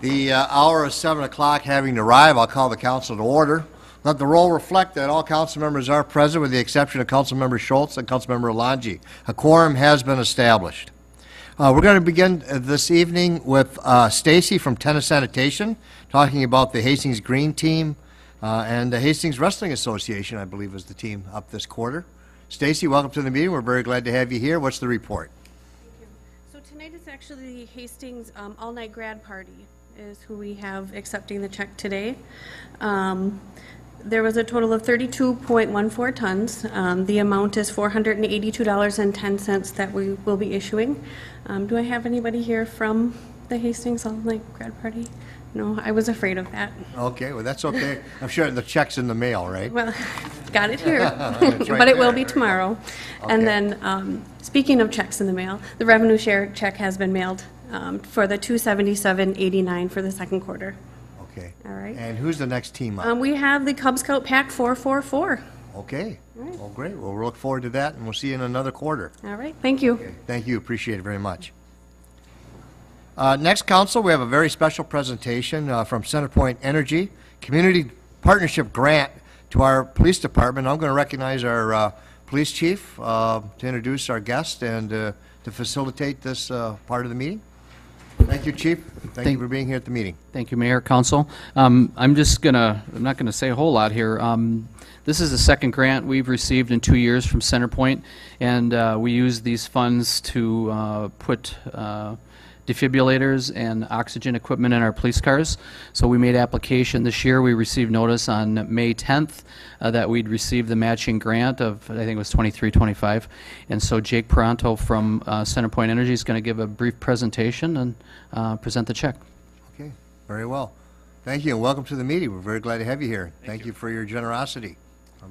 The hour is 7 o'clock. Having arrived, I'll call the council to order. Let the roll reflect that all council members are present with the exception of Councilmember Schultz and Councilmember Alonji. A quorum has been established. We're going to begin this evening with Stacy from Tennis Sanitation talking about the Hastings Green Team and the Hastings Wrestling Association, I believe, is the team up this quarter. Stacy, welcome to the meeting. We're very glad to have you here. What's the report? Thank you. So tonight is actually the Hastings all-night grad party is who we have accepting the check today. There was a total of 32.14 tons. The amount is $482.10 that we will be issuing. Do I have anybody here from the Hastings all-night grad party? No, I was afraid of that. Okay, well, that's okay. I'm sure the check's in the mail, right? Well, got it here, Right but it will there. be tomorrow. Okay. And then, speaking of checks in the mail, the revenue share check has been mailed for the $277.89 for the second quarter. Okay. All right. And who's the next team up? We have the Cub Scout Pack 444. Okay. right. Well, great. Well, we'll look forward to that, and we'll see you in another quarter. All right, thank you. Okay. Thank you. Appreciate it very much. Next, council, we have a very special presentation from CenterPoint Energy, Community Partnership Grant to our police department. I'm going to recognize our police chief to introduce our guest and to facilitate this part of the meeting. Thank you, Chief. Thank you for being here at the meeting. Thank you, Mayor, Council. I'm not gonna say a whole lot here. This is the second grant we've received in 2 years from CenterPoint, and we use these funds to put defibrillators and oxygen equipment in our police cars. So we made application this year. We received notice on May 10th that we'd received the matching grant of, I think it was $23.25. And so Jake Peranto from CenterPoint Energy is going to give a brief presentation and present the check. Okay, very well. Thank you, and welcome to the meeting. We're very glad to have you here. Thank you for your generosity.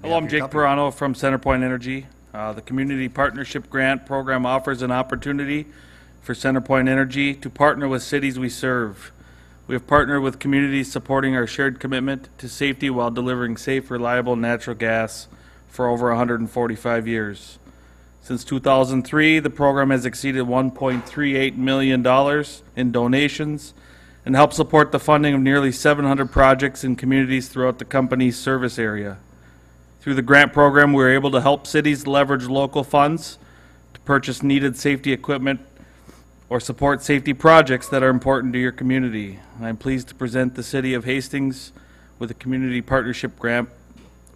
Hello, I'm Jake Peranto from CenterPoint Energy. The Community Partnership Grant Program offers an opportunity for CenterPoint Energy to partner with cities we serve. We have partnered with communities supporting our shared commitment to safety while delivering safe, reliable natural gas for over 145 years. Since 2003, the program has exceeded $1.38 million in donations and helped support the funding of nearly 700 projects in communities throughout the company's service area. Through the grant program, we were able to help cities leverage local funds to purchase needed safety equipment or support safety projects that are important to your community. And I'm pleased to present the City of Hastings with a Community Partnership Grant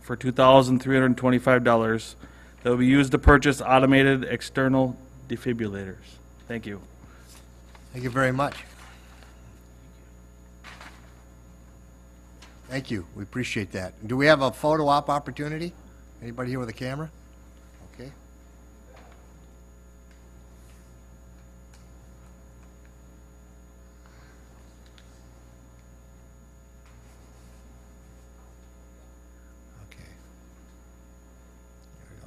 for $2,325 that will be used to purchase automated external defibrillators. Thank you. Thank you very much. Thank you. We appreciate that. Do we have a photo op opportunity? Anybody here with a camera? Okay. Okay. There we go.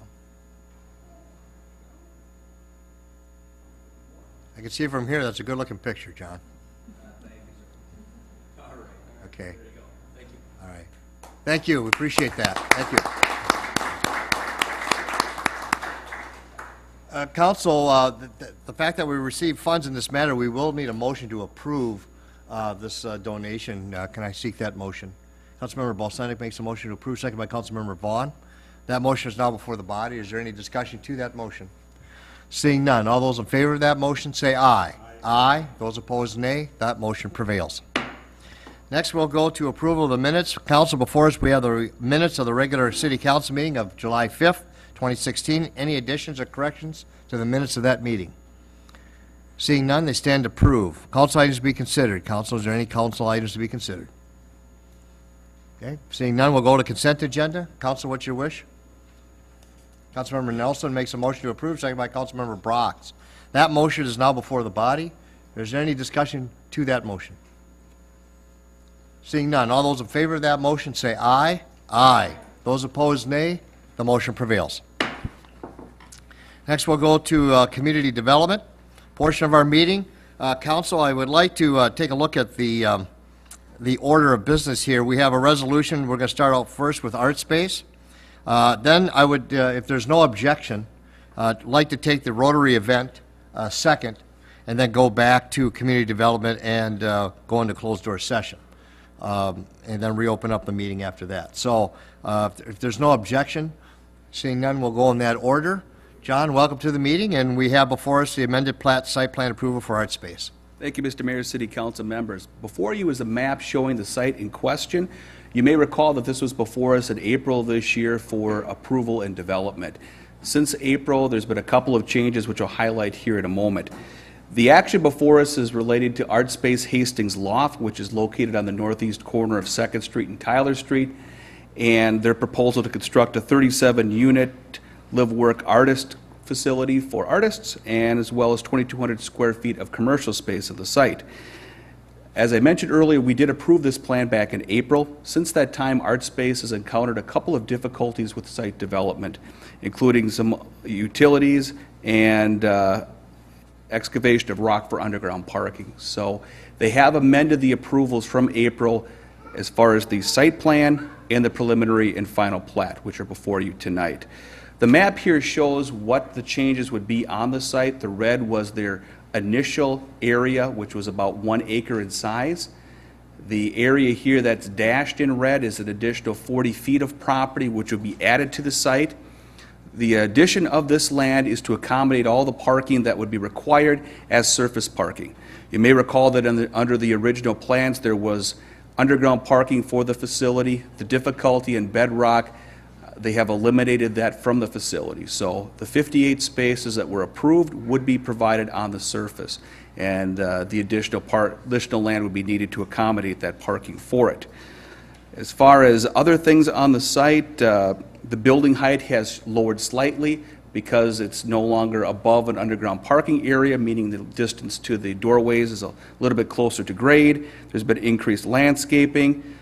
I can see from here that's a good-looking picture, John. Okay. All right. Thank you. We appreciate that. Thank you. Council, the fact that we received funds in this matter, we will need a motion to approve this donation. Can I seek that motion? Councilmember Balsanic makes a motion to approve, second by Councilmember Vaughn. That motion is now before the body. Is there any discussion to that motion? Seeing none, all those in favor of that motion say aye. Aye. Those opposed, nay. That motion prevails. Next, we'll go to approval of the minutes. Council, before us, we have the minutes of the regular city council meeting of July 5th, 2016. Any additions or corrections to the minutes of that meeting? Seeing none, they stand approved. Council items to be considered. Council, is there any council items to be considered? Okay. Seeing none, we'll go to consent agenda. Council, what's your wish? Councilmember Nelson makes a motion to approve, second by Councilmember Brox. That motion is now before the body. Is there any discussion to that motion? Seeing none, all those in favor of that motion say aye. Aye. Those opposed, nay. The motion prevails. Next, we'll go to community development portion of our meeting. Council, I would like to take a look at the order of business here. We have a resolution. We're going to start out first with art space. Then I would, if there's no objection, like to take the Rotary event second, and then go back to community development and go into closed-door session, and then reopen up the meeting after that. So if there's no objection, seeing none, we'll go in that order. John, welcome to the meeting, and we have before us the amended plat site plan approval for Art Space. Thank you, Mr. Mayor, City Council members. Before you is a map showing the site in question. You may recall that this was before us in April of this year for approval and development. Since April, there's been a couple of changes which I'll highlight here in a moment. The action before us is related to Art Space Hastings Loft, which is located on the northeast corner of 2nd Street and Tyler Street, and their proposal to construct a 37-unit live-work artist facility for artists, and as well as 2,200 square feet of commercial space at the site. As I mentioned earlier, we did approve this plan back in April. Since that time, Art Space has encountered a couple of difficulties with site development, including some utilities and excavation of rock for underground parking. So they have amended the approvals from April as far as the site plan and the preliminary and final plat, which are before you tonight. The map here shows what the changes would be on the site. The red was their initial area, which was about 1 acre in size. The area here that's dashed in red is an additional 40 feet of property which would be added to the site. The addition of this land is to accommodate all the parking that would be required as surface parking. You may recall that under the original plans there was underground parking for the facility. The difficulty in bedrock, they have eliminated that from the facility. So the 58 spaces that were approved would be provided on the surface, and the additional land would be needed to accommodate that parking for it. As far as other things on the site, the building height has lowered slightly because it's no longer above an underground parking area, meaning the distance to the doorways is a little bit closer to grade. There's been increased landscaping.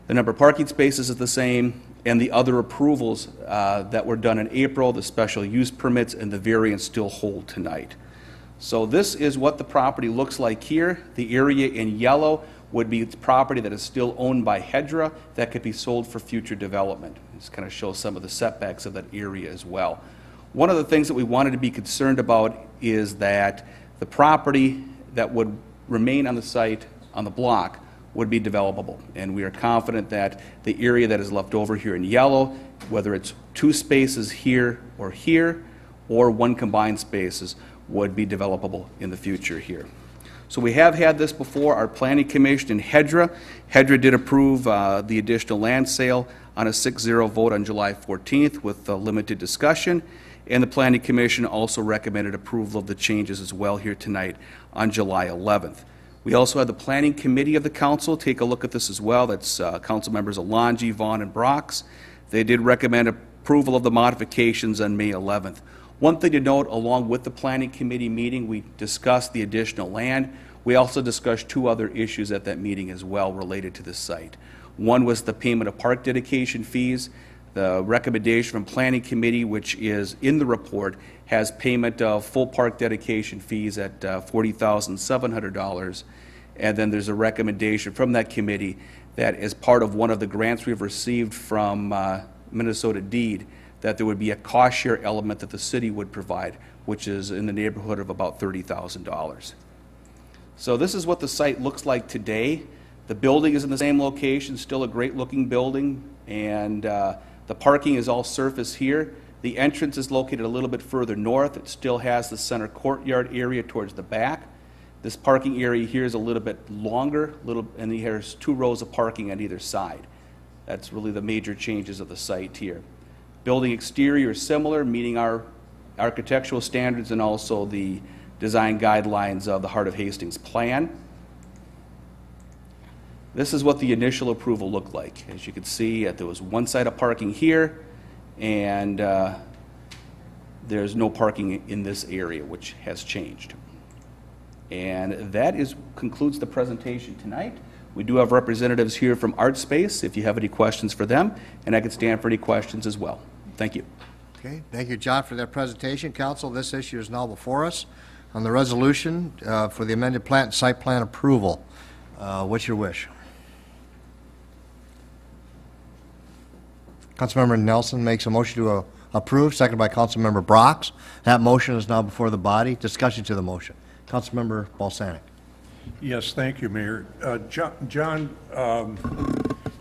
The number of parking spaces is the same, and the other approvals that were done in April, the special use permits and the variance still hold tonight. So this is what the property looks like here. The area in yellow would be property that is still owned by Hedra that could be sold for future development. This kind of shows some of the setbacks of that area as well. One of the things that we wanted to be concerned about is that the property that would remain on the site, on the block, would be developable. And we are confident that the area that is left over here in yellow, whether it's 2 spaces here, or 1 combined spaces, would be developable in the future here. So we have had this before our Planning Commission in Hedra. Hedra did approve the additional land sale on a 6-0 vote on July 14th with limited discussion. And the Planning Commission also recommended approval of the changes as well here tonight on July 11th. We also had the Planning Committee of the Council take a look at this as well. That's Council members Alonji, Vaughn, and Brox. They did recommend approval of the modifications on May 11th. One thing to note, along with the Planning Committee meeting, we discussed the additional land. We also discussed 2 other issues at that meeting as well related to the site. One was the payment of park dedication fees. The recommendation from Planning Committee, which is in the report, has payment of full park dedication fees at $40,700. And then there's a recommendation from that committee that as part of one of the grants we've received from Minnesota DEED, that there would be a cost share element that the city would provide, which is in the neighborhood of about $30,000. So this is what the site looks like today. The building is in the same location, still a great looking building, and the parking is all surface here. The entrance is located a little bit further north. It still has the center courtyard area towards the back. This parking area here is a little bit longer, and there's 2 rows of parking on either side. That's really the major changes of the site here. Building exterior is similar, meeting our architectural standards and also the design guidelines of the Heart of Hastings plan. This is what the initial approval looked like. As you can see, there was 1 side of parking here, and there's no parking in this area, which has changed. And that concludes the presentation tonight. We do have representatives here from Art Space, if you have any questions for them, and I can stand for any questions as well. Thank you. Okay, thank you, John, for that presentation. Council, this issue is now before us on the resolution for the amended plat and site plan approval. What's your wish? Councilmember Nelson makes a motion to approve, seconded by Councilmember Brox. That motion is now before the body. Discussion to the motion. Councilmember Balsanic. Yes, thank you, Mayor. John,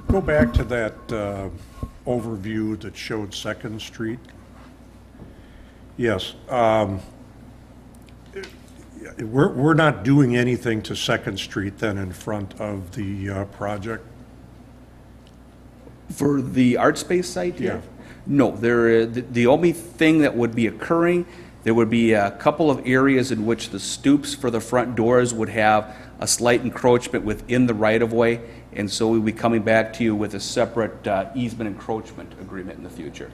go back to that overview that showed Second Street. Yes. We're not doing anything to Second Street then in front of the project? For the art space site here? Yeah. No, the only thing that would be occurring, there would be a couple of areas in which the stoops for the front doors would have a slight encroachment within the right-of-way, and so we'll be coming back to you with a separate easement encroachment agreement in the future.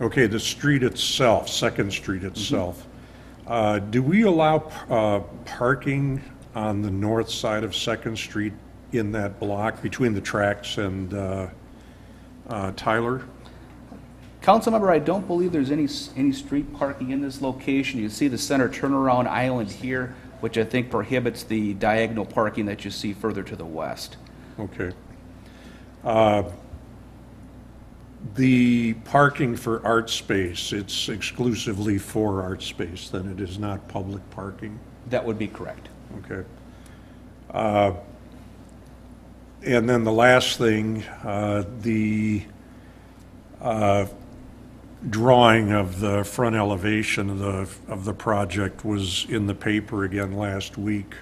Okay, the street itself, Second Street itself. Do we allow parking on the north side of Second Street in that block between the tracks and Tyler? Councilmember, I don't believe there's any street parking in this location. You see the center turnaround island here, which I think prohibits the diagonal parking that you see further to the west. Okay. The parking for art space, it's exclusively for art space, then it is not public parking? That would be correct. Okay. And then the last thing, the drawing of the front elevation of the project was in the paper again last week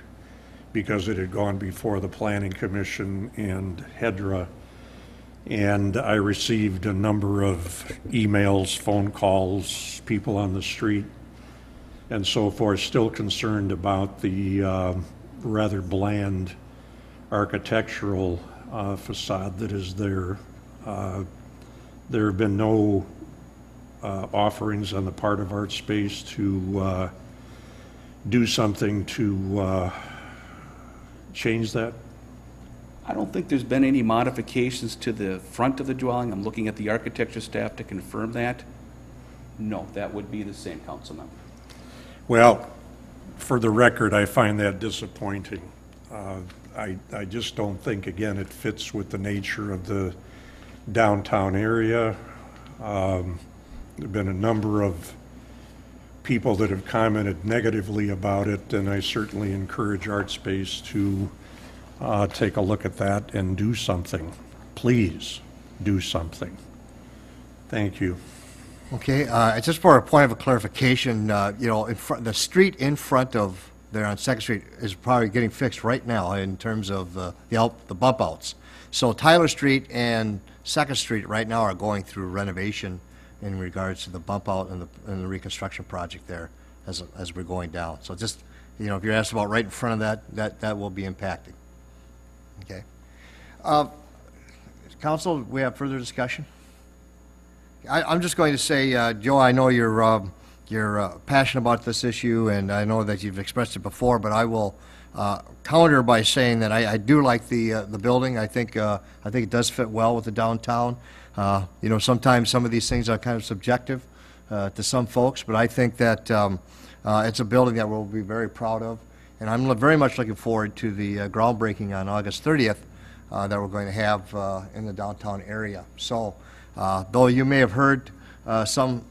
because it had gone before the Planning Commission and HEDRA. And I received a number of emails, phone calls, people on the street, and so forth, still concerned about the rather bland architectural facade that is there. There have been no offerings on the part of ArtSpace to do something to change that? I don't think there's been any modifications to the front of the dwelling. I'm looking at the architecture staff to confirm that. No, that would be the same, Councilmember. Well, for the record, I find that disappointing. I just don't think, again, it fits with the nature of the downtown area. There have been a number of people that have commented negatively about it, and I certainly encourage ArtSpace to take a look at that and do something. Please do something. Thank you. Okay, just for a point of clarification, you know, the street in front of there on Second Street is probably getting fixed right now in terms of the bump outs. So Tyler Street and Second Street right now are going through renovation in regards to the bump out and the reconstruction project there as we're going down. So just, you know, if you're asked about right in front of that will be impacted. Okay. Council, we have further discussion? I'm just going to say, Joe, I know you're passionate about this issue, and I know that you've expressed it before, but I will counter by saying that I do like the building. I think it does fit well with the downtown. You know, sometimes some of these things are kind of subjective to some folks, but I think that it's a building that we'll be very proud of, and I'm very much looking forward to the groundbreaking on August 30th that we're going to have in the downtown area. So, though you may have heard some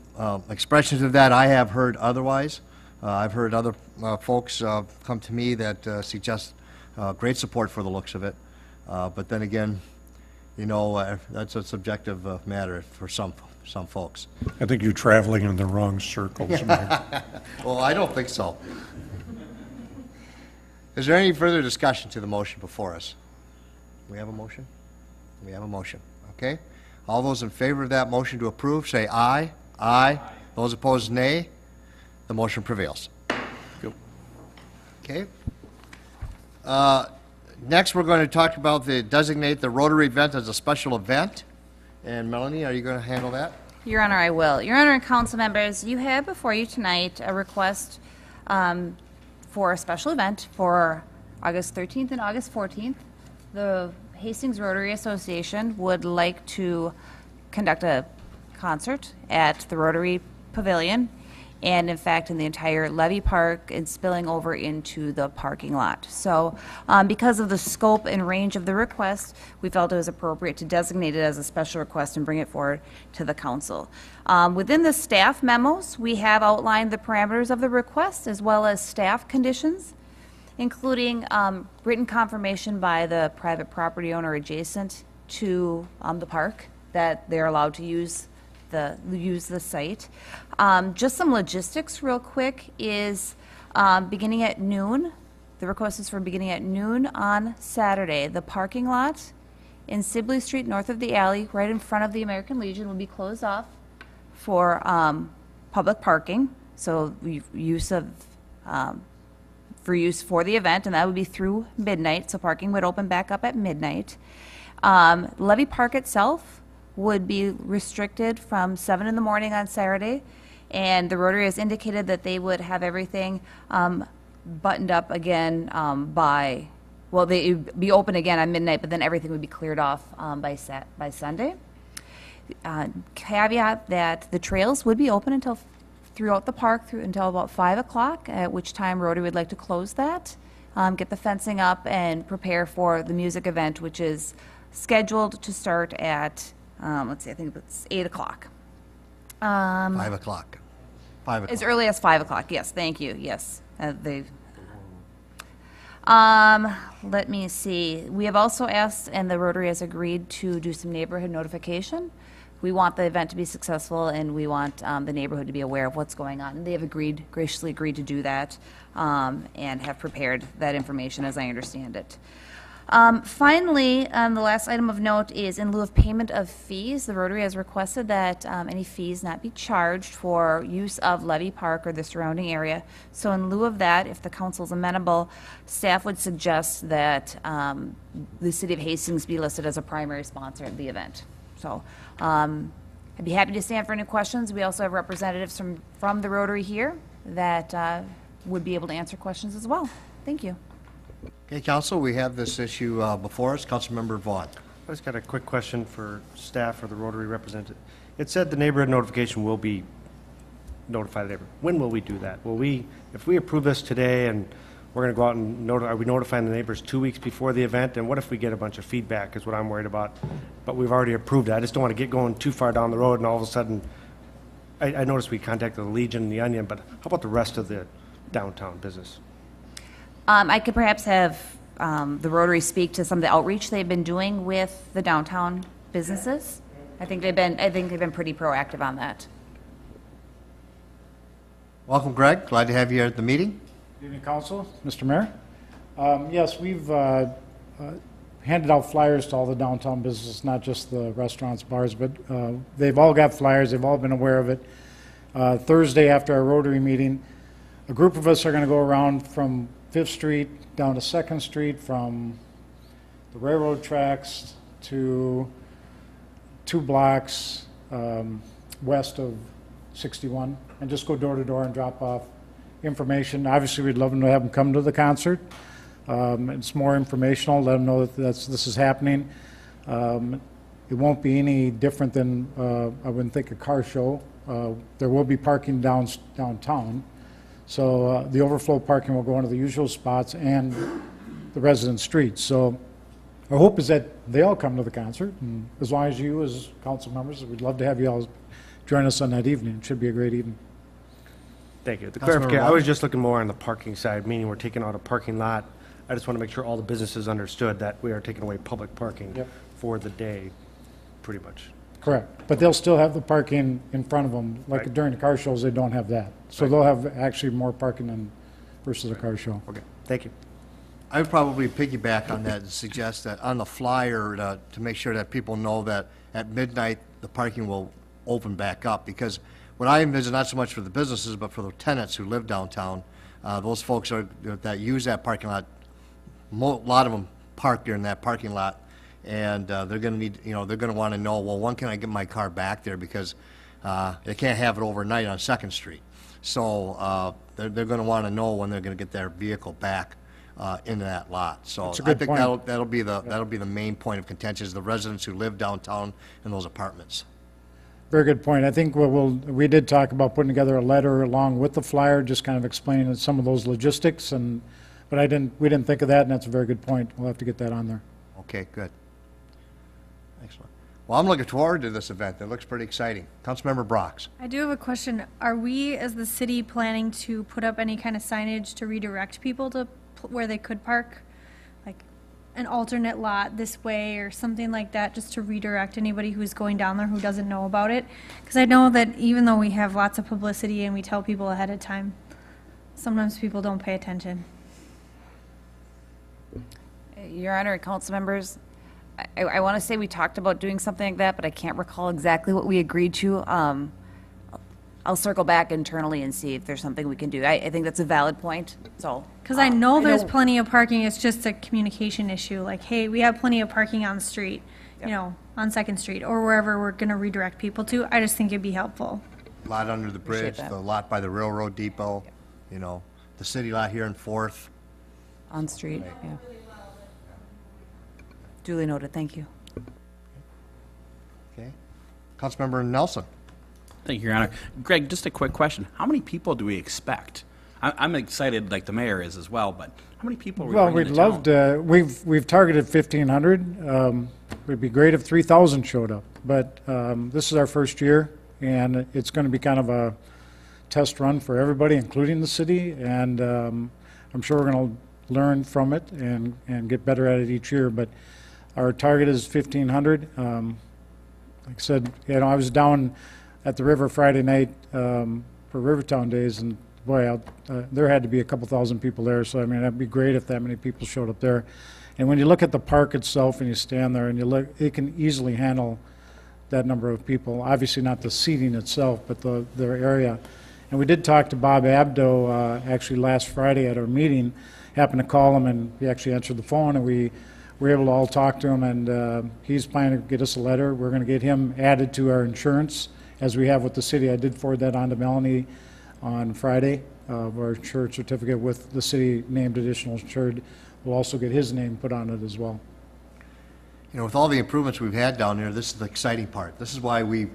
expressions of that, I have heard otherwise. I've heard other folks come to me that suggest great support for the looks of it. But then again, you know, that's a subjective matter for some folks. I think you're traveling in the wrong circles, Mike. Well, I don't think so. Is there any further discussion to the motion before us? We have a motion? We have a motion. Okay. All those in favor of that motion to approve, say aye. Aye. Those opposed, nay. The motion prevails. Go. Okay. Next, we're going to talk about designate the Rotary event as a special event. And Melanie, are you going to handle that? Your Honor, I will. Your Honor and council members, you have before you tonight a request for a special event for August 13th and August 14th. The Hastings Rotary Association would like to conduct a concert at the Rotary Pavilion, and in fact in the entire levee park and spilling over into the parking lot. So because of the scope and range of the request, we felt it was appropriate to designate it as a special request and bring it forward to the council. Within the staff memos, we have outlined the parameters of the request as well as staff conditions, including written confirmation by the private property owner adjacent to the park that they're allowed to use the site. Just some logistics real quick is beginning at noon. The request is for beginning at noon on Saturday. The parking lot in Sibley Street, north of the alley, right in front of the American Legion, will be closed off for public parking. So use for the event, and that would be through midnight. So parking would open back up at midnight. Levee Park itself would be restricted from 7 in the morning on Saturday, and the Rotary has indicated that they would have everything buttoned up again they would be open again on midnight, but then everything would be cleared off by Sunday. Caveat that the trails would be open throughout the park until about 5 o'clock, at which time Rotary would like to close that, get the fencing up, and prepare for the music event, which is scheduled to start at I think it's 8 o'clock. 5 o'clock. 5 o'clock. As early as 5 o'clock, yes, thank you, yes. Let me see. We have also asked, and the Rotary has agreed to do some neighborhood notification. We want the event to be successful, and we want the neighborhood to be aware of what's going on. And they have graciously agreed to do that, and have prepared that information as I understand it. Finally, the last item of note is in lieu of payment of fees, the Rotary has requested that any fees not be charged for use of Levee Park or the surrounding area. So in lieu of that, if the council is amenable, staff would suggest that the city of Hastings be listed as a primary sponsor of the event. So I'd be happy to stand for any questions. We also have representatives from the Rotary here that would be able to answer questions as well. Thank you. Okay, council, we have this issue before us. Councilmember Vaughn. I just got a quick question for staff or the Rotary representative. It said the neighborhood notification will be notified. When will we do that? If we approve this today and we're going to go out and are we notifying the neighbors 2 weeks before the event? And what if we get a bunch of feedback is what I'm worried about. But we've already approved it. I just don't want to get going too far down the road and all of a sudden, I noticed we contacted the Legion and the Onion, but how about the rest of the downtown business? I could perhaps have the Rotary speak to some of the outreach they've been doing with the downtown businesses. I think they've been pretty proactive on that. Welcome, Greg. Glad to have you at the meeting. Good evening, Council, Mr. Mayor. Yes, we've handed out flyers to all the downtown businesses, not just the restaurants, bars, but they've all got flyers. They've all been aware of it. Thursday after our Rotary meeting, a group of us are going to go around from 5th Street down to 2nd Street, from the railroad tracks to 2 blocks west of 61, and just go door to door and drop off information. Obviously, we'd love them to have them come to the concert. It's more informational. Let them know that this is happening. It won't be any different than I wouldn't think a car show. There will be parking downtown. So the overflow parking will go into the usual spots and the resident streets. So our hope is that they all come to the concert, and as long as you as council members, we'd love to have you all join us on that evening. It should be a great evening. Thank you. The Councilmember clarification, I Vaughn. was just looking more on the parking side, meaning we're taking out a parking lot. I just want to make sure all the businesses understood that we are taking away public parking Yep. for the day, pretty much. Correct. But they'll still have the parking in front of them. Like Right. during the car shows, they don't have that. So they'll have actually more parking than versus a car show. Okay, thank you. I would probably piggyback on that and suggest that on the flyer, to make sure that people know that at midnight, the parking will open back up, because what I envision, not so much for the businesses, but for the tenants who live downtown, those folks that use that parking lot, a lot of them park during that parking lot, and they're gonna need, they're gonna wanna know, well, when can I get my car back there, because they can't have it overnight on 2nd Street. So they're gonna wanna know when they're gonna get their vehicle back into that lot. So That's a I good think point. that'll be the main point of contention, is the residents who live downtown in those apartments. Very good point. I think we did talk about putting together a letter along with the flyer, just kind of explaining some of those logistics, but we didn't think of that, and that's a very good point. We'll have to get that on there. Okay, good. Excellent. Well, I'm looking forward to this event. It looks pretty exciting. Councilmember Brox. I do have a question. Are we, as the city, planning to put up any kind of signage to redirect people to where they could park? Like an alternate lot this way or something like that, just to redirect anybody who's going down there who doesn't know about it? Because I know that even though we have lots of publicity and we tell people ahead of time, sometimes people don't pay attention. Your Honor, council members, I want to say we talked about doing something like that, but I can't recall exactly what we agreed to. I'll circle back internally and see if there's something we can do. I think that's a valid point, so. Because I know there's plenty of parking, it's just a communication issue, like, hey, we have plenty of parking on the street, you know, on Second Street, or wherever we're gonna redirect people to. I just think it'd be helpful. Lot under the bridge, that. the lot by the railroad depot, you know, the city lot here in Fourth. On street, yeah. Duly noted, thank you. Okay. Councilmember Nelson. Thank you, Your Honor. Greg, just a quick question. How many people do we expect? I'm excited, like the mayor is as well, but how many people are we Well, bringing we'd to love town? to, we've targeted 1,500. It'd be great if 3,000 showed up, but this is our first year, and it's going to be kind of a test run for everybody, including the city, and I'm sure we're going to learn from it and get better at it each year, but our target is 1,500. Like I said, you know, I was down at the river Friday night for Rivertown Days, and boy, there had to be a couple thousand people there, so I mean, that'd be great if that many people showed up there. And when you look at the park itself and you stand there and you look, it can easily handle that number of people. Obviously not the seating itself, but their area. And we did talk to Bob Abdo actually last Friday at our meeting, happened to call him, and he actually answered the phone, and we were able to all talk to him, and he's planning to get us a letter. We're going to get him added to our insurance, as we have with the city. I did forward that on to Melanie on Friday, our insurance certificate with the city named additional insured. We'll also get his name put on it as well. You know, with all the improvements we've had down there, this is the exciting part. This is why we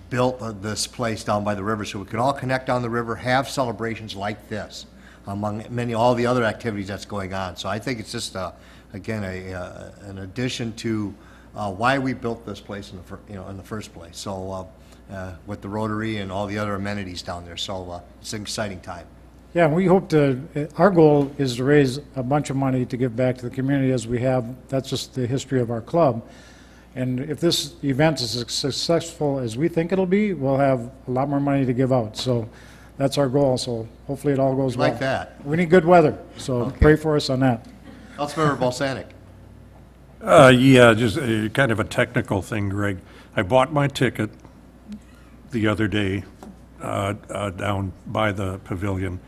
built this place down by the river, so we could all connect on the river, have celebrations like this, among all the other activities that's going on. So I think it's just, again, an addition to why we built this place in the first place. So with the Rotary and all the other amenities down there, so it's an exciting time. Yeah, and we hope our goal is to raise a bunch of money to give back to the community as we have. That's just the history of our club. And if this event is as successful as we think it'll be, we'll have a lot more money to give out. So that's our goal, so hopefully it all goes well. Like that. We need good weather, so pray for us on that. Councilmember Balsanic. Yeah, just kind of a technical thing, Greg. I bought my ticket the other day down by the pavilion.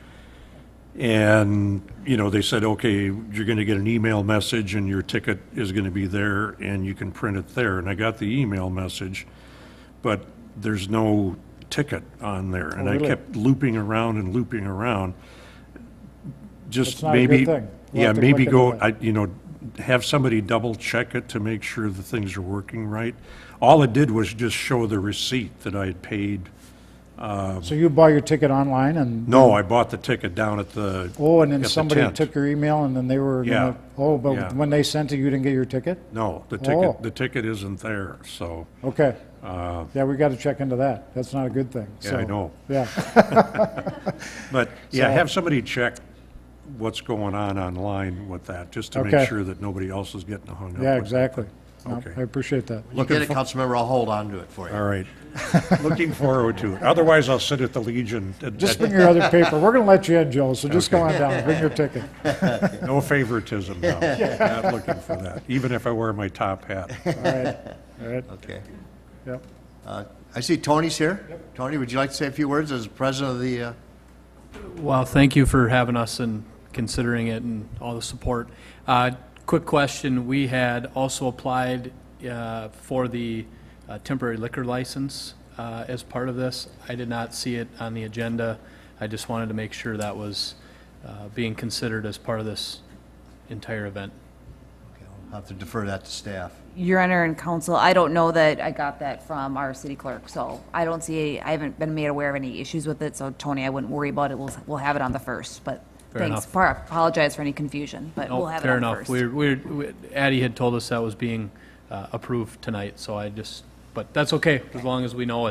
And, you know, they said, okay, you're going to get an email message and your ticket is going to be there and you can print it there. And I got the email message, but there's no ticket on there. And really? I kept looping around and looping around. Just That's not a good maybe, thing. We'll yeah, have to maybe look go, into that. have somebody double check it to make sure the things are working right. All it did was just show the receipt that I had paid. So you bought your ticket online and? No, I bought the ticket down at the Oh, and then at the somebody tent. took your email and then they were Yeah. gonna, oh, but Yeah. when they sent it, you didn't get your ticket? No, Oh. the ticket isn't there, so, Okay. Yeah, we gotta check into that. That's not a good thing. yeah, I So, know. Yeah, But, yeah, So- have somebody check what's going on online with that, just to Okay. make sure that nobody else is getting hung up with yeah, it. exactly. No, Okay. I appreciate that. You get it, Councilmember, I'll hold on to it for you. All right. Looking forward to it. Otherwise, I'll sit at the Legion. Just bring your other paper. We're gonna let you in, Joe, so just go on down, bring your ticket. No favoritism, no. Not looking for that, even if I wear my top hat. All right, all right, Okay. yep. I see Tony's here. Tony, would you like to say a few words as president of the, Well, thank you for having us and considering it and all the support. Quick question, we had also applied for the temporary liquor license as part of this. I did not see it on the agenda. I just wanted to make sure that was being considered as part of this entire event. I'll have to defer that to staff. Your Honor and Counsel, I don't know that I got that from our city clerk, so I don't see, I haven't been made aware of any issues with it, so Tony, I wouldn't worry about it. We'll have it on the first, but Fair thanks. enough. Apologize for any confusion, but we'll No, have it fair on the enough. first. Addie had told us that was being approved tonight, so but that's okay, as long as we know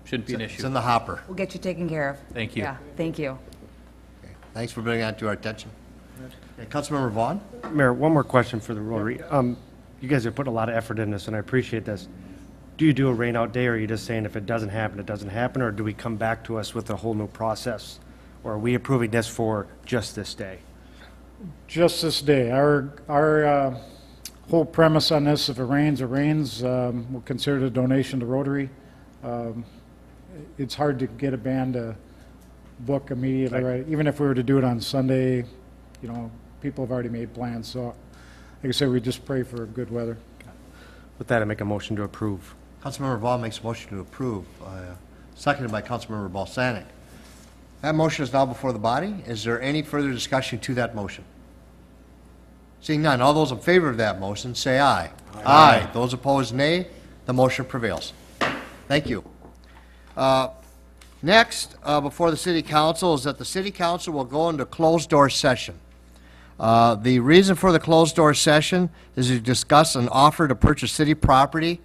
shouldn't be an It's in issue. the hopper. We'll get you taken care of. Thank you. Yeah, thank you. Okay. Thanks for bringing that to our attention. Okay, Councilmember Vaughn? Mayor, one more question for the Rotary. You guys have put a lot of effort in this, and I appreciate this. Do you do a rain-out day, or are you just saying if it doesn't happen, it doesn't happen, or do we come back to us with a whole new process? Or are we approving this for just this day? Just this day. Our whole premise on this, if it rains, it rains. We'll consider it a donation to Rotary. It's hard to get a band to book immediately, right? Even if we were to do it on Sunday, people have already made plans. So, like I said, we just pray for good weather. With that, I make a motion to approve. Councilmember Vaughn makes a motion to approve, seconded by Councilmember Balsanic. That motion is now before the body. Is there any further discussion to that motion? Seeing none, all those in favor of that motion, say aye. Aye. Those opposed, nay. The motion prevails. Thank you. Next, before the City Council is that the City Council will go into closed-door session. The reason for the closed-door session is to discuss an offer to purchase city property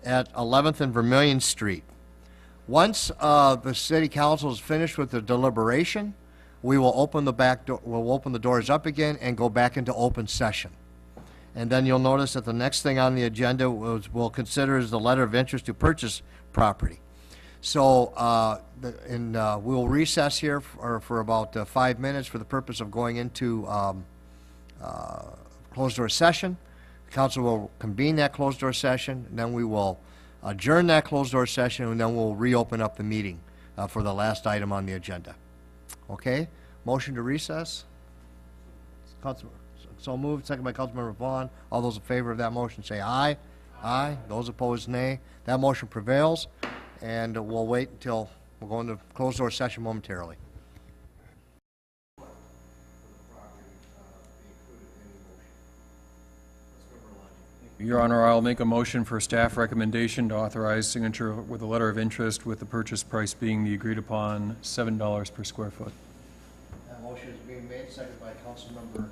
at 11th and Vermillion Street. Once the City Council is finished with the deliberation, we will open the back door, we'll open the doors up again and go back into open session. And then you'll notice that the next thing on the agenda we'll consider is the letter of interest to purchase property. So, we'll recess here for about 5 minutes for the purpose of going into closed-door session. The council will convene that closed-door session, and then we will adjourn that closed-door session, and then we'll reopen up the meeting for the last item on the agenda. Okay? Motion to recess? So moved, second by Councilmember Vaughn. All those in favor of that motion say aye. Aye. Those opposed, nay. That motion prevails, and we'll wait until, we'll go into closed-door session momentarily. Your Honor, I'll make a motion for staff recommendation to authorize signature with a letter of interest, with the purchase price being the agreed-upon $7 per square foot. That motion is being made, seconded by Councilmember Vaughn.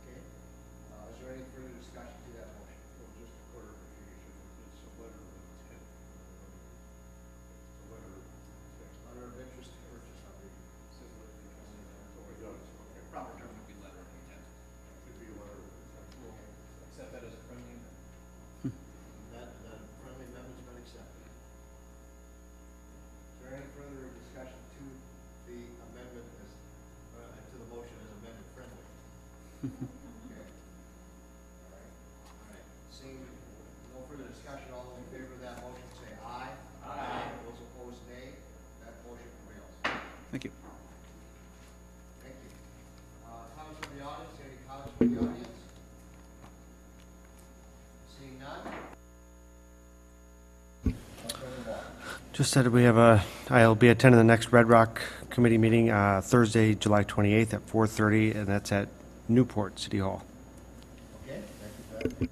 Okay? Is there any further discussion to that motion? Just a clarification. It's a letter of intent. It's a letter of interest to purchase, I believe. It says letter of intent. Oh, it does. Okay. Proper term would be letter of intent. Could be a letter of intent. Accept that as a friendly amendment. That friendly amendment's been accepted. Is there any further discussion to the amendment as, to the motion as amended friendly? Okay. All right. Seeing no further discussion, all those in favor of that motion say aye. Aye. Those opposed, nay. That motion prevails. Thank you. Thank you. Comments from the audience? Any comments from the audience? Seeing none? Just said we have I'll be attending the next Red Rock Committee meeting Thursday, July 28th at 4:30, and that's at Newport City Hall. Okay, thank you for that.